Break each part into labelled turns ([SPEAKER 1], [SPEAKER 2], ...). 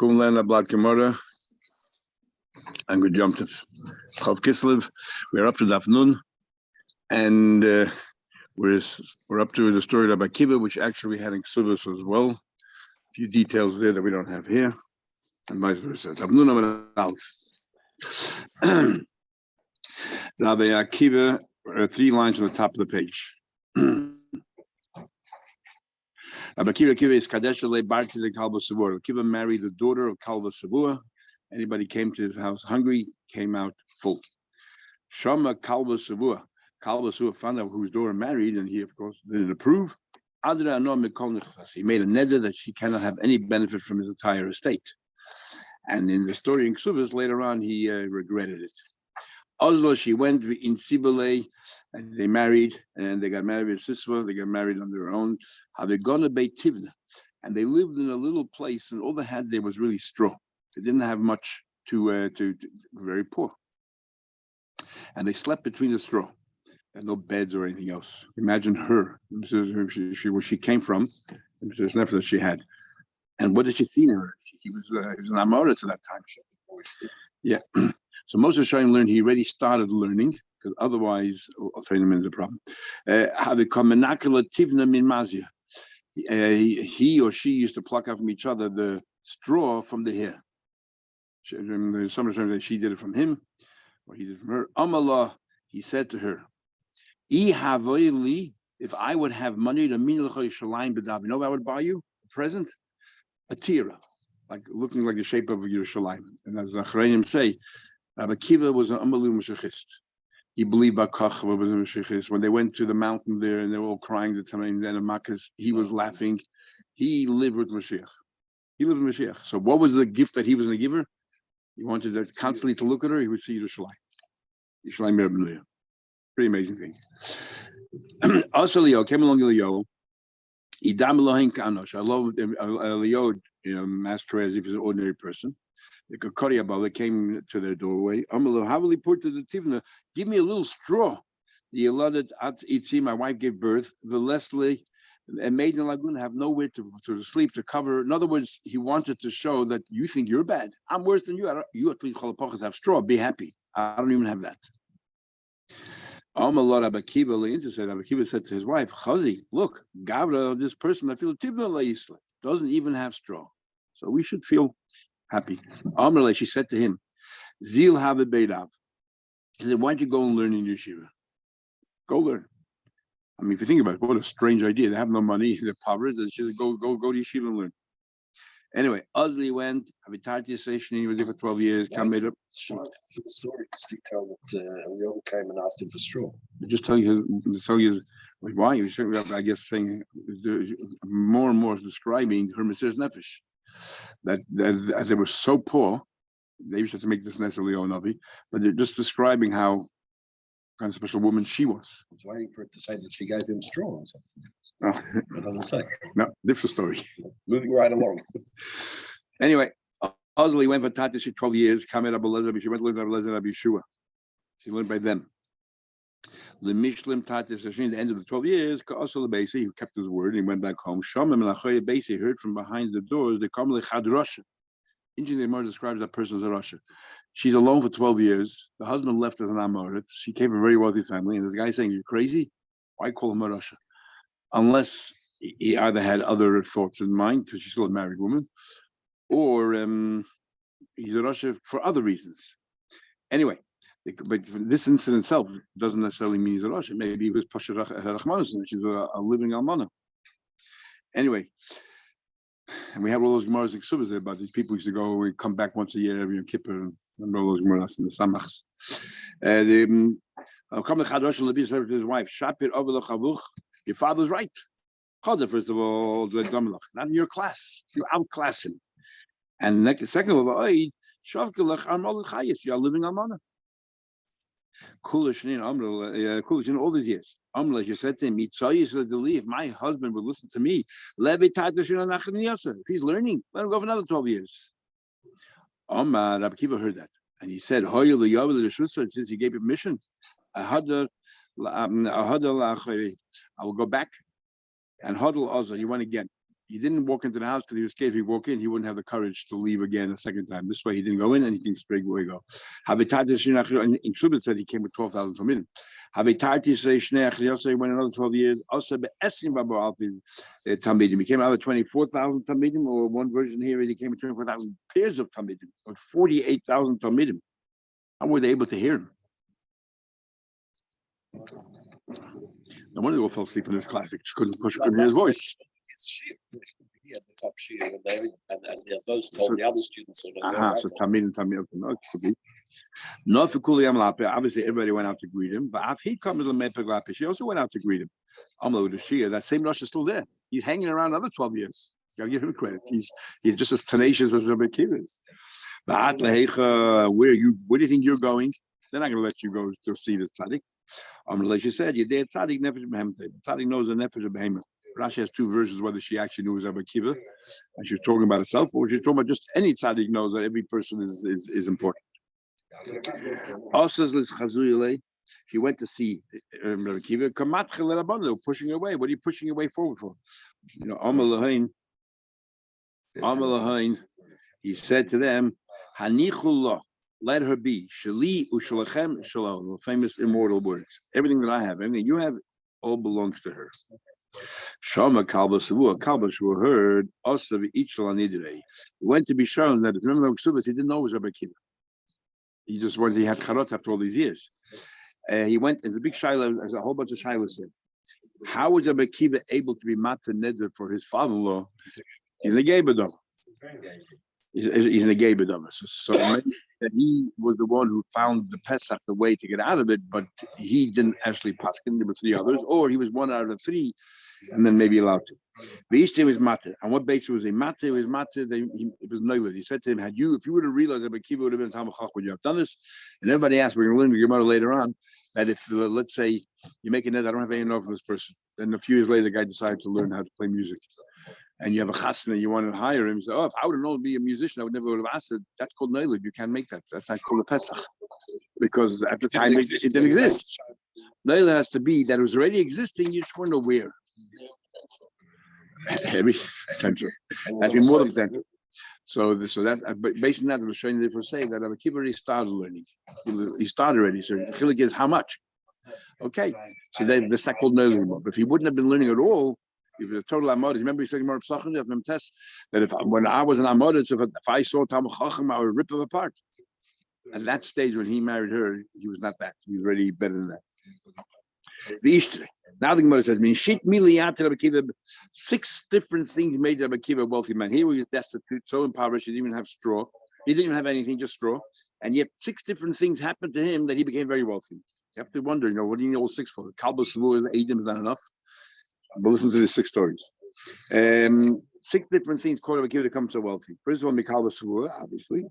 [SPEAKER 1] Kumlana Blad Gemara and Good Yom Tov. Chav Kislev. We're up to Daf Nun, and we're up to the story of Rabbi Akiva, which actually we had in Ksubas as well. A few details there that we don't have here, and vice versa. Daf Nun Amar Aleph. Rabbi Akiva, 3 lines on the top of the page. Rabbi Akiva is Kadesh Le Barti the Kalba Savur. Akiva married the daughter of Kalba Savur. Anybody came to his house hungry, came out full. Shama Kalba Savur. Kalba Savur found out whose daughter married, and he, of course, didn't approve. He made a neder that she cannot have any benefit from his entire estate. And in the story in Ksubas, later on, he regretted it. Oslo, she went in Sibele, and they married, and they got married with Siswa, they got married on their own. Havegona Beit Tivna, and they lived in a little place, and all they had there was really straw. They didn't have much to very poor. And they slept between the straw. There's no beds or anything else. Imagine her, where she came from, there's nothing that she had. And what did she see in her? He was an Amoritz at that time. Yeah. So Moshe Shaim learned, he already started learning, because otherwise, I'll tell you in a minute the problem. He or she used to pluck out from each other the straw from the hair. Some that she did it from him, or he did it from her. Amalah, he said to her, if I would have money to you know what I would buy you? A present? A tira, like looking like the shape of Yerushalayim. And as the Achrayim say, Rabbi Akiva was an Amalu Meshachist. He believed Bakachva was a Meshachist. When they went to the mountain there and they were all crying the time and then Makkah, he was laughing. He lived with Mashiach. He lived with Mashiach. So what was the gift that he was going to give her? He wanted her constantly to look at her. He would see Yerushalayim. Yerushalayim Merabnuya. Pretty amazing thing. Also, Leo came along. Leo, Idam Elohim Kanosh. I love Leo. Masquerade as if he's an ordinary person. The Kakari came to their doorway. Amalo, how will he put to the Tivna? Give me a little straw. The Eladet at Itzi, my wife gave birth. The Leslie and Maiden Lagoon have nowhere to sleep, to cover. In other words, he wanted to show that you think you're bad. I'm worse than you. You at Cholapachas have straw. Be happy. I don't even have that. Amallah Rabbi Akiva said to his wife, Chazi, look, Gavra, this person, I feel Tivna Laisla, doesn't even have straw. So we should feel happy. Amrle, she said to him, Zil have a beirav. She said, why don't you go and learn in yeshiva? Go learn. I mean, if you think about it, what a strange idea. They have no money, they're poverty. She said, go to yeshiva and learn. Anyway, Ozli went, Avitarti station, he was there for 12 years, made up.
[SPEAKER 2] The story just tell that Reuel came and asked him for straw.
[SPEAKER 1] Just tell you why. He was, I guess, saying more and more describing her Mesiras Nefesh. That they were so poor, they used to have to make this necessarily on Navi, but they're just describing how kind of special woman she was.
[SPEAKER 2] I was waiting for it to say that she gave him straw or something.
[SPEAKER 1] No,
[SPEAKER 2] It doesn't say.
[SPEAKER 1] No, different story.
[SPEAKER 2] Moving right along.
[SPEAKER 1] Anyway, Ozli went for Tatish 12 years. She went to learn by Lezer Rabbi Yeshua. She learned by them. The Mishlim Tatish at the end of the 12 years, also the Basi, who kept his word, he went back home. Shomim and Achoye Basi heard from behind the doors, they come to Chad Rasha. Interestingly, the Gemara describes that person as a Rasha. She's alone for 12 years. The husband left as an Amoritz. She came from a very wealthy family, and this guy saying, you're crazy? Why call him a Rasha? Unless he either had other thoughts in mind, because she's still a married woman, or he's a Rasha for other reasons. Anyway, but this incident itself doesn't necessarily mean he's a Rasha. Maybe he was Pasha Rachmanus, and she's a living Almana. Anyway, and we have all those Gemaras and Ksubas there about these people who used to go, we come back once a year every Yom Kippur, and remember all those Gemaras and the Samachs. Come to Chad Rosh and said to his wife, Shapir over the Chavuch, your father's right. First of all, not in your class. You outclass him. And second of all, you are living Almana. Kulish all these years. She said to him, if my husband would listen to me, if he's learning, let him go for another 12 years. Rabbi Akiva heard that. And he said, since he gave permission, I will go back and huddle also. He went again. He didn't walk into the house because he was scared if he walked in, he wouldn't have the courage to leave again a second time. This way, he didn't go in and he thinks straight away go. In Shubit said he came with 12,000 Talmidim. He went another 12 years. Also, Talmidim. He came out of 24,000 Talmidim, or one version here, he came with 24,000 pairs of Talmidim, or 48,000 Talmidim. How were they able to hear him? No wonder they all fell asleep in this classic. Couldn't hear his voice.
[SPEAKER 2] He had the top sheet and those told the other students.
[SPEAKER 1] So Talmidim, no, it could be. Not for Kuliyam Lape. Obviously, everybody went out to greet him. But if he comes to Lemepeg Lape, she also went out to greet him. Amlo the Shia, that same Rosh is still there. He's hanging around another 12 years. Gotta give him credit. He's just as tenacious as Rabbi Kiva is. Where do you think you're going? They're not going to let you go to see this tzaddik. Like you said, you're there. Tzaddik nefesh b'hem. Tzaddik knows the nefesh of behemoth. Rashi has two versions whether she actually knew it was Rabbi Kiva, and she was talking about herself, or she's talking about just any tzaddik knows that every person is important. Also, she went to see Rabbi Kiva. Pushing away. What are you pushing away forward for? You know, Amalahain. He said to them, Hanichullah, let her be. Shali ushalachem shalom. Famous immortal words. Everything that I have, everything you have, all belongs to her. Shama Kalba Savua heard also each He went to be shown that remember Ksubas, he didn't know it was Rabbi Kiva. He just wanted, he had charot after all these years. He went into the big shaila, as a whole bunch of shailas said. How was Rabbi Kiva able to be mata neder for his father-in-law in the Gebedom? He's in the Gebedom. So maybe that he was the one who found the Pesach the way to get out of it, but he didn't actually paskin. There were three others, or he was one out of the three, and then maybe allowed to. But each day was matter. And what basis was he matter? It was matter. It was novel. He said to him, "Had you, if you would have realized that Kiva would have been Talmid Chacham, would you have done this?" And everybody asked, we're going to learn the Gemara later on, that if let's say you make a net, I don't have any know from this person. Then a few years later, the guy decided to learn how to play music, and you have a chasna, you want to hire him. You say, "Oh, if I would have known to be a musician, I would have asked it." That's called novel. You can't make that. That's not called a Pesach, because at the time it didn't exist. Novel has to be that it was already existing. You just weren't aware. Every potential. That's more than potential. So that, but based on that, we're showing that we're saying that Rabbi Kiva already started learning. He started already. So the chilik is how much? Okay. So that's not called knowledge anymore. But if he wouldn't have been learning at all, if it was a total amodah, remember he said more psachim of them tests that when I was an amodah, so if I saw Talmid Chacham, I would rip him apart. At that stage when he married her, he was not that. He was already better than that. Now the Gemara says, six different things made Rabbi Kiva a wealthy man. Here he was destitute, so impoverished, he didn't even have straw. He didn't even have anything, just straw. And yet 6 different things happened to him that he became very wealthy. You have to wonder, what do you need all 6 for? Kalba Savur, Adam is not enough. But listen to the 6 stories. 6 different things caused Rabbi Kiva to become so wealthy. First of all, Kalba Savur, obviously.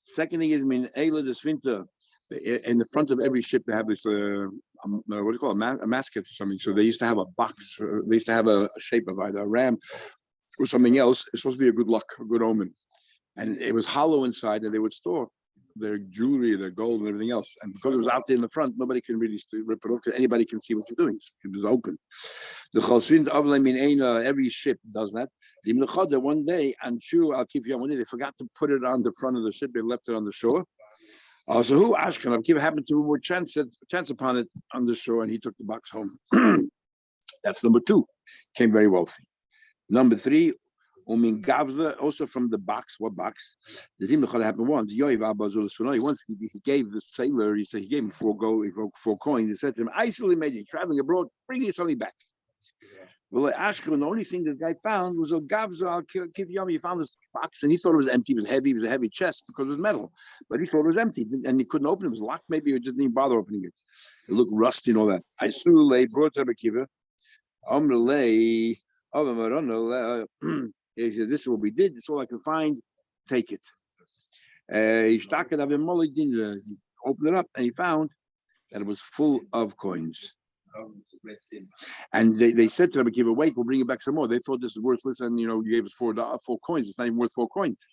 [SPEAKER 1] Second thing is, Eila de Svinta. In the front of every ship, they have this, what do you call it, a masket or something. So they used to have a box. They used to have a shape of either a ram or something else. It's supposed to be a good luck, a good omen. And it was hollow inside, and they would store their jewelry, their gold, and everything else. And because it was out there in the front, nobody can really rip it off because anybody can see what you're doing. It was open. The Chalsvin every ship does that. One day, and I'll keep you on one day, they forgot to put it on the front of the ship. They left it on the shore. So who Ashkan Kiva happened to more chance upon it on the shore, and he took the box home. That's number 2. Came very wealthy. Number 3, Gavza, also from the box. What box? The Zimachad happened once. Once he gave the sailor, he gave him 4 coins. He said to him, "Isolate made you traveling abroad, bring your something back." Well, Ashkelon, the only thing this guy found was a Gavza al Kivyam. He found this box and he thought it was empty. It was heavy. It was a heavy chest because it was metal. But he thought it was empty and he couldn't open it. It was locked. Maybe he just didn't bother opening it. It looked rusty and all that. I Isulei brought Rabbi Kiva. Amrulei, he said, "This is what we did. This is all I can find. Take it." He opened it up and he found that it was full of coins. And they said to Rabbi Kiva, "Wait, we'll bring you back some more." They thought this is worthless, and you gave us 4 coins. It's not even worth 4 coins.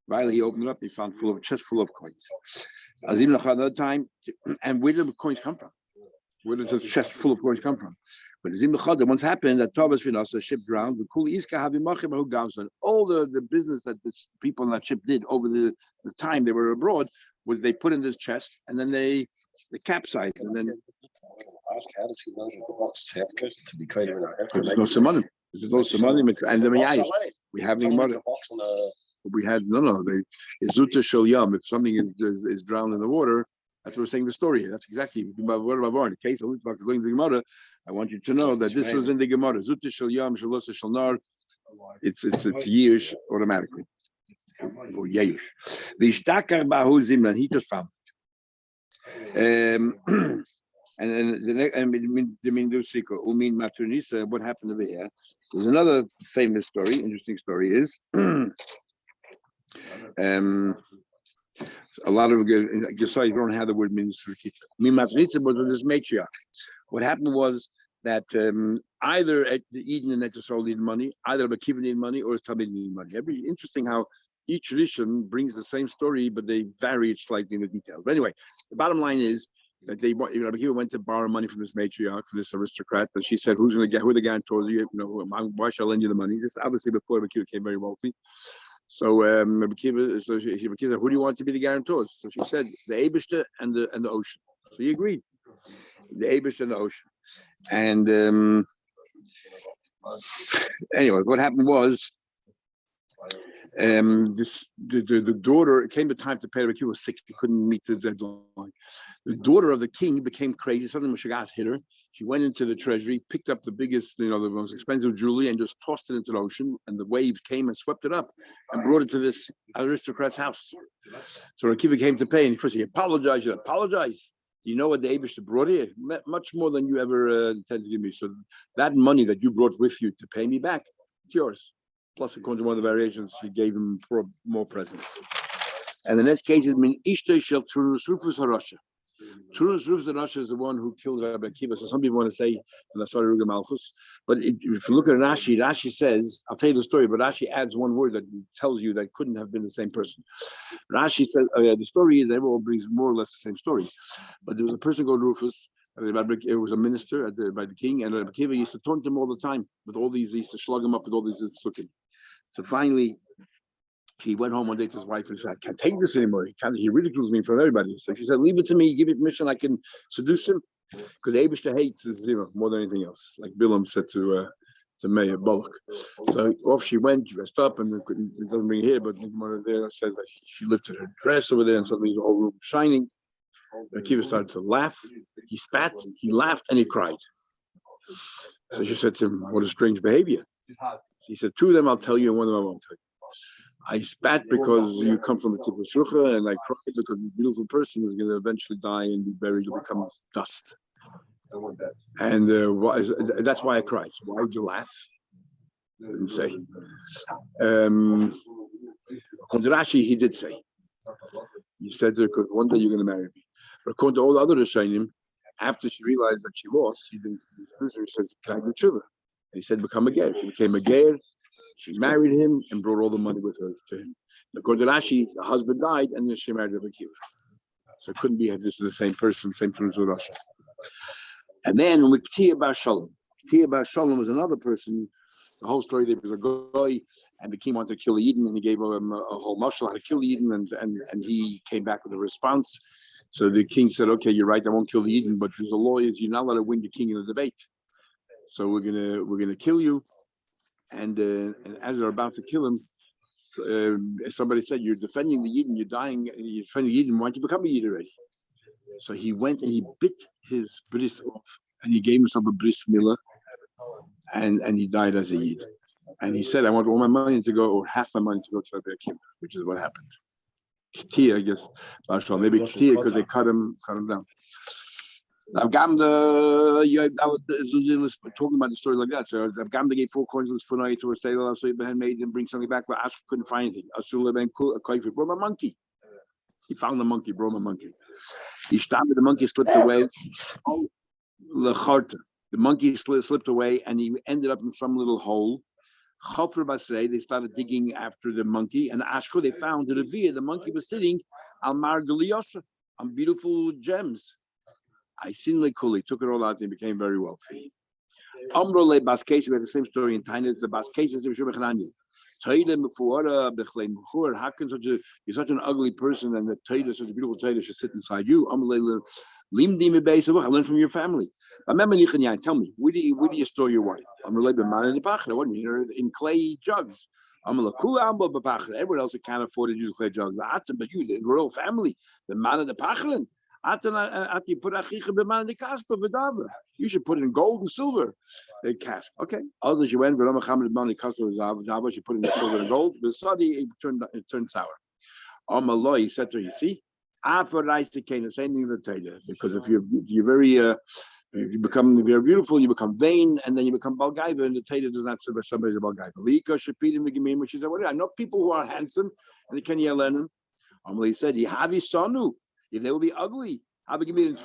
[SPEAKER 1] Finally, he opened it up. He found a chest full of coins. Another time, and where did the coins come from? Where does this chest full of coins come from? But Zim once happened that Tovas Finas, a ship drowned. All the business that this people on that ship did over the time they were abroad was they put in this chest and then they capsized and then
[SPEAKER 2] Ask how does he know that the box is hefker to be kind of
[SPEAKER 1] there's no samanim. There's no samanim and the we have the mother. We had no. They Izuta Shel Yam. If something is drowned in the water, that's what we're saying the story here. That's exactly what about in the case of going to the Gemara. I want you to know that this was in the Gemara. Zuta Shel Yam, Shalosa Shel Nar. It's Yish automatically. Or Yesh. The Ishtakar Bahu Zimran. He just found it. And the Mindusiko Umin Maturnisa. What happened over here? There's another famous story. Interesting story is. A lot of you don't have the word Minusrikita. Mimatritza was this matriarch. What happened was that either at the Eden and Etzol needed money, either Bakiva needed money, or Talmid needed money. Very interesting how each tradition brings the same story, but they vary it slightly in the details. But anyway, the bottom line is that Bakiva went to borrow money from this matriarch, from this aristocrat, and she said, "Who are the guarantors? Why shall I lend you the money?" This obviously before Bakiva became very wealthy. So Bakiva said, "Who do you want to be the guarantors?" So she said, "The Eibishter and the ocean." So he agreed, the Eibishter and the ocean. And anyway, what happened was the daughter. It came the time to pay. Bakiva was sick; he couldn't meet the deadline. The daughter of the king became crazy. Suddenly, Meshagas hit her. She went into the treasury, picked up the biggest, the most expensive jewelry, and just tossed it into the ocean. And the waves came and swept it up and brought it to this aristocrat's house. So Akiva came to pay, and first he apologized. You apologize. You know what the Abish brought here? Much more than you ever intended to give me. So that money that you brought with you to pay me back, it's yours. Plus, according to one of the variations, she gave him more presents. And the next case is Min Ishta Shel Turus Rufus Harasha. Turus Rufus Harasha is the one who killed Rabbi Akiva. So some people want to say Nasari Ruga Malchus. But if you look at Rashi says, I'll tell you the story, but Rashi adds one word that tells you that couldn't have been the same person. Rashi says, the story is everyone brings more or less the same story. But there was a person called Rufus. It was a minister by the king, and Rabbi Akiva used to taunt him all the time with all these. He used to slug him up with all these looking. So finally, he went home one day to his wife and said, "I can't take this anymore. He ridicules me in front of everybody." So she said, "Leave it to me. Give me permission. I can seduce him." Because Abishta hates is more than anything else. Like Bilam said to Mayor Bullock. So off she went, dressed up, and it doesn't bring here, but Gemara there says that she lifted her dress over there, and suddenly the whole room was shining. Akiva started to laugh. He spat, he laughed, and he cried. So she said to him, "What a strange behavior." He said, "Two of them I'll tell you, and one of them I won't tell you. I spat because you come from a Tikkun Shlucha, and I cried because this beautiful person is going to eventually die and be buried and become dust. And that's why I cried. So why did you laugh?" Didn't say. According to Rashi, he did say. He said, "Because one day you're going to marry me." But according to all the other Rishonim, after she realized that she lost, she says, "Can I do tshuva?" And he said, "Become a ger." She became a ger. She married him and brought all the money with her to him. According to Rashi, the husband died, and then she married Rabbi Akiva. So it couldn't be this is the same person, same truth with Rashi. And then with Tia Bar Shalom. Tia Bar Shalom was another person. The whole story, there was a guy, and the king wanted to kill the Eden, and he gave him a whole marshal how to kill the Eden, and he came back with a response. So the king said, "Okay, you're right, I won't kill the Eden, but there's a law is you're not allowed to win the king in a debate. So we're gonna kill you." And as they're about to kill him, somebody said, "You're defending the Eden, you're dying, you're defending the Eden, why don't you become a Yid already?" So he went and he bit his bris off, and he gave himself a bris milah, and he died as a Yid. And he said, "I want all my money to go, or half my money to go to Rabbi Akiva," which is what happened. K'tia, I guess, maybe K'tia because they cut him down. I've gotten talking about the story like that. So I've gotten gave 4 coins for night to a sailor, so he made him bring something back, but Ash couldn't find anything. Asul ben brought my monkey. He found the monkey, brought my monkey. He stopped, the monkey slipped away. The monkey slipped away, and he ended up in some little hole. They started digging after the monkey, and Ashko, they found the monkey was sitting on Margaliosa, on beautiful gems. I seen Lekuli, took it all out and became very wealthy. Amrole Baskes, we have the same story in Tainis, the Baskes is Shubachananya. Taida Mufuara Bechlaim Mukhur, how can you're such an ugly person and the Taida, such a beautiful Taida should sit inside you? Amrole Limdi Mebesa, I learned from your family. Remember Nichanyan, tell me, where do you store your wife? Amrole B'man in the Pachra, what do you mean? In clay jugs. Everyone else can't afford to use clay jugs. But you, the royal family, the man of the Pachran. You should put it in gold and silver. The cask. Okay. Others you went, she put in silver and gold. The Saudi it turned sour. He said to her, you see, the same thing with the Taylor. Because if you're very if you become very beautiful, you become vain, and then you become Balgaiva, and the Taylor does not serve somebody as a Balgaiva. She said, well, I know people who are handsome, and they can yell at them. He said, if they will be ugly, if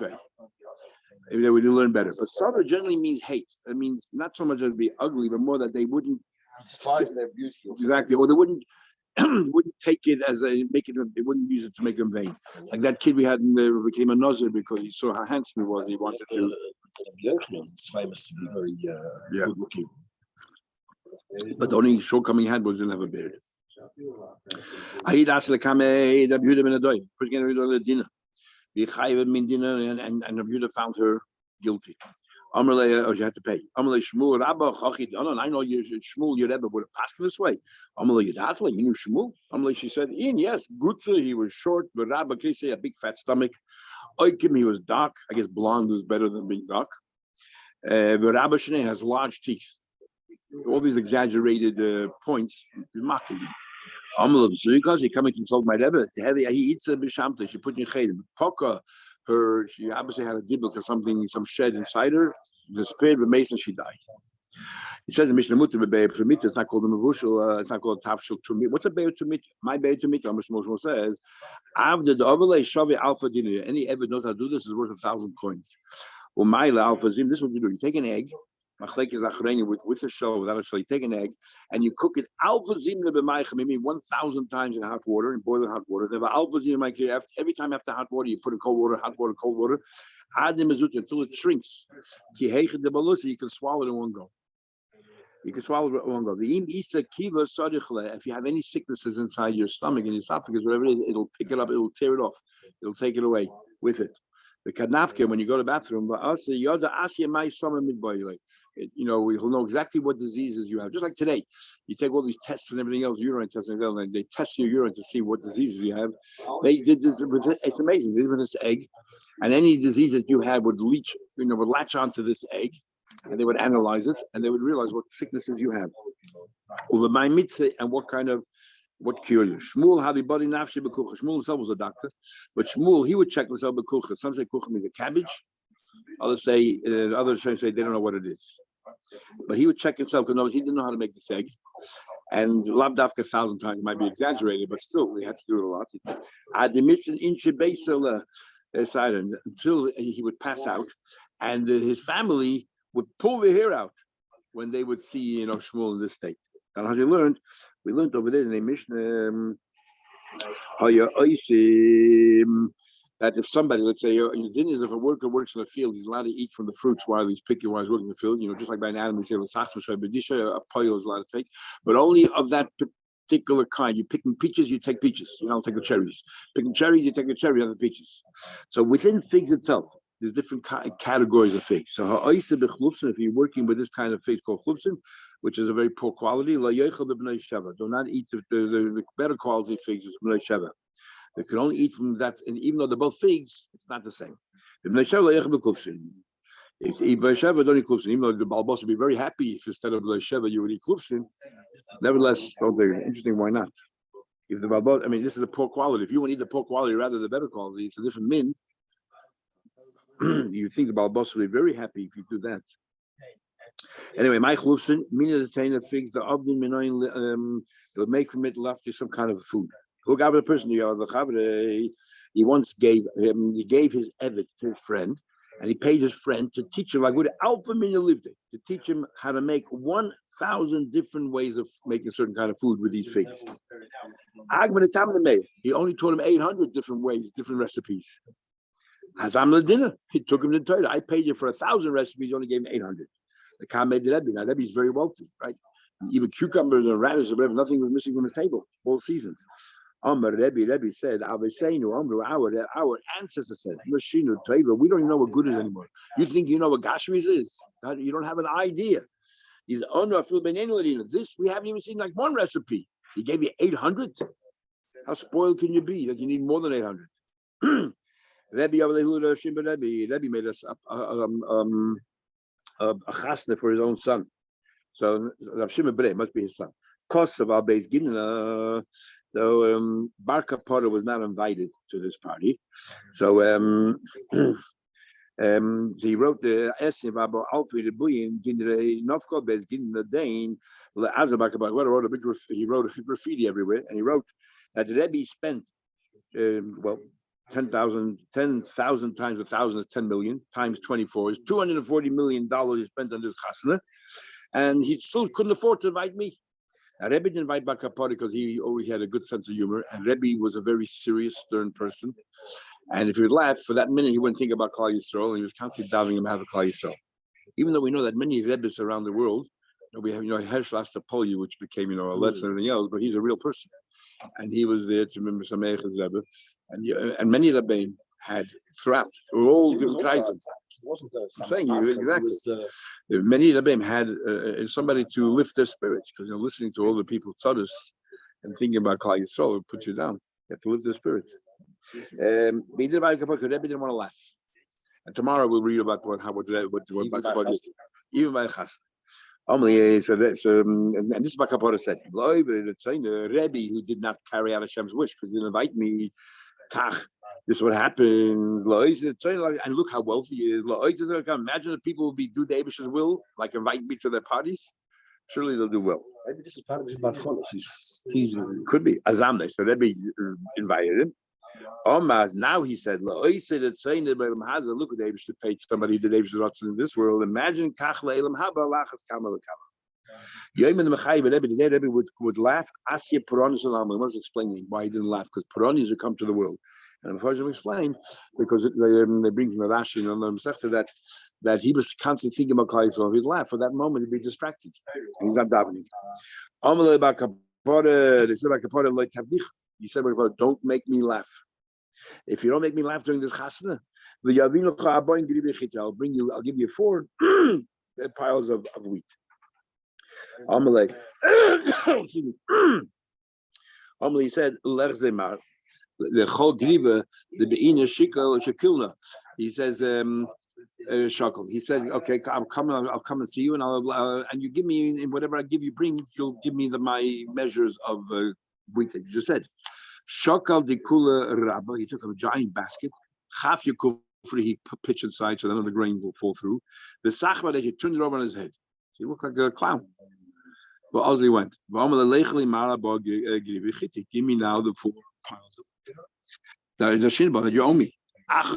[SPEAKER 1] they would learn better. But Sanu generally means hate. It means not so much that it'd be ugly, but more that they wouldn't
[SPEAKER 2] despise their beauty.
[SPEAKER 1] Exactly, or they wouldn't take it as they wouldn't use it to make them vain. Like that kid we had became a Nazir because he saw how handsome he was. He wanted to.
[SPEAKER 2] It's famous to be very good looking.
[SPEAKER 1] But the only shortcoming he had was he didn't have a beard. And Rabbi Yehuda found her guilty. She had to pay. I know Shmuel, your Rebbe would have passed this way. You knew Shmuel? She said, Ian, yes, Gutze, he was short, but Rabbi Krisi, a big fat stomach. Oikim, he was dark. I guess blonde was better than being dark. But Rabbi Shnei has large teeth. All these exaggerated points, mocking him. Because he come and consult my Rebbe. He eats a bishamta. She put in chedim. Poka, she obviously had a dibuk or something, some shed inside her. The spirit of Mason, she died. It says in Mishnah Mutter, it's not called a mevushal. It's not called tafshul tumit. What's a beir tumit? My beir tumit. Amish Moshe says, "Avda the overlay shavi alpha dinner. Any ever knows how to do this is worth 1,000 coins. Umayla alpha zim. This is what you do. You take an egg. Machlek is achrenia with a shell, without a shell. You take an egg and you cook it alpha zimna b'maychem, maybe 1,000 times in hot water, in boiling hot water. Then alpha zimna every time after hot water, you put in cold water, hot water, cold water. Add them until it shrinks. You can swallow it in one go. You can swallow it in one go. If you have any sicknesses inside your stomach and your esophagus, whatever it is, it'll pick it up, it'll tear it off, it'll take it away with it. The kadnafke, when you go to the bathroom, we'll know exactly what diseases you have. Just like today, you take all these tests and everything else, urine tests and everything, and they test your urine to see what diseases you have. They did this it's amazing. They did with this egg, and any disease that you have would would latch onto this egg, and they would analyze it, and they would realize what sicknesses you have. Over my mitzvah and what cure you. Shmuel had the body nafshi bekucha. Shmuel himself was a doctor, but Shmuel, he would check himself bekucha. Some say kucha means a cabbage. Others say they don't know what it is. But he would check himself because he didn't know how to make this egg. And labdafka 1,000 times might be exaggerated, but still we had to do it a lot. Until he would pass out, and his family would pull their hair out when they would see Shmuel in this state. That's how we learned over there in the Mishnah that if somebody, let's say, if a worker works in the field, he's allowed to eat from the fruits while he's working in the field. Just like by an animal, we say a poyo is allowed to take, but only of that particular kind. You're picking peaches, you take peaches. You don't take the cherries. Picking cherries, you take the cherry on the peaches. So within figs itself, there's different categories of figs. So if you're working with this kind of figs called chlupsin, which is a very poor quality, do not eat the better quality figs. They can only eat from that, and even though they're both figs, it's not the same. If you eat Sheva, don't eat klufsin. Even though the Balbos would be very happy if instead of Sheva you would eat klufsin, nevertheless, interesting, why not? If the Balbos, this is a poor quality. If you want to eat the poor quality rather than the better quality, it's a different min. You think the Balbos will be very happy if you do that. Anyway, my klufsin, mina the taina figs, the avdin minoin, it'll make from it left you some kind of food. Who gave the person he once gave his evet to his friend, and he paid his friend to teach him like what alpha mina lived it, to teach him how to make 1,000 different ways of making a certain kind of food with these figs. He only taught him 800 different ways, different recipes. As I'm the dinner, he took him to Torah. I paid you for 1,000 recipes, he only gave him 800. The Khan made the Rebbe. Now Rebbe is very wealthy, right? Even cucumbers and radish or whatever, nothing was missing from his table all seasons. Rebbe said, our ancestor says, we don't even know what good is anymore. You think you know what Gashmis is? You don't have an idea. He's this we haven't even seen like one recipe. He gave you 800. How spoiled can you be that you need more than 800? Rebbe made us a chasna for his own son. So Rav Shimon B'rei must be his son. Cost of our base Gina. So Bar Kapora was not invited to this party. So he wrote the essay about Alpi the Buyin, Novkot Bez Gina Dane, Azabak about what he wrote a graffiti everywhere, and he wrote that the Rebbe spent 10,000 times 1,000 is 10 million times 24 is $240 million he spent on this chasna, and he still couldn't afford to invite me. Now, Rebbe didn't invite Bakapari because he already had a good sense of humor, and Rebbe was a very serious, stern person. And if he would laugh for that minute, he wouldn't think about Klal Yisrael, and he was constantly davening him to have a Klal Yisrael. Even though we know that many Rebbes around the world, we have, Hershel Astapolye, which became, a let's and everything else, but he's a real person. And he was there to remember Sameach's Rebbe. And many Rebbeim had throughout, all different kinds of. I'm saying you exactly. Many Rebbeim had somebody to lift their spirits, because listening to all the people tzadus and thinking about Klal Yisrael will put you down. You have to lift their spirits. Rebbe didn't want to laugh. And tomorrow we'll read about what even by Chas. And this Bakapora said, Rebbe who did not carry out Hashem's wish because he didn't invite me. This is what happened. And look how wealthy he is. Imagine if people would do the Abish's will, like invite me to their parties. Surely they'll do well.
[SPEAKER 2] Maybe this is part of his badcholos. He's teasing.
[SPEAKER 1] Could be. Azamne. So Rebbe invited him. Now he said, look at the Abish to pay somebody the Abish Rots in this world. Imagine Rebbe would laugh. Asya Puranis Alam. We must explain why he didn't laugh, because Puranis would come to the world. And I'm going to explain, because they bring from the Rashi that he was constantly thinking about Klal Yisrael. He'd laugh for that moment, he'd be distracted. And he's not davening. He said, don't make me laugh. If you don't make me laugh during this chasna, I'll give you 4 piles of wheat. Amalek. He said, the chol griva, the beina shikal shekilna. He says, shakel. He said, okay, I'll come and see you, and and you give me whatever I give you, you'll give me my measures of wheat that you just said. Shakal de kula rabba. He took a giant basket. Chaf yekufri. He pitched inside so none of the grain will fall through. The sachma that he turned it over on his head. So he looked like a clown. But as he went, give me now the 4 piles of the shinba that you owe me.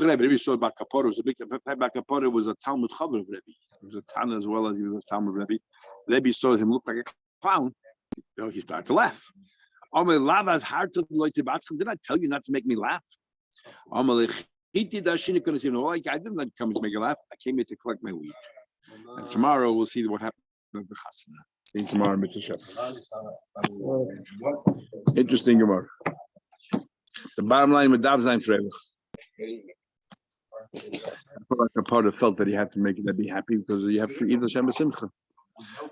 [SPEAKER 1] Rebbe saw Bakapora was a big Bakapora was a Talmud Chaver of Rebbe. He was a Tana as well as he was a Talmud Rebbe. Rebbe saw him look like a clown. He started to laugh. Didn't I tell you not to make me laugh? I didn't come to make you laugh. I came here to collect my wheat. And tomorrow we'll see what happens with the chasna. Tomorrow, Mitzvah. Interesting Gemara. The bottom line with Dav Zayin forever. Kapara felt that he had to make it be happy because you have to eat the Shem Simcha.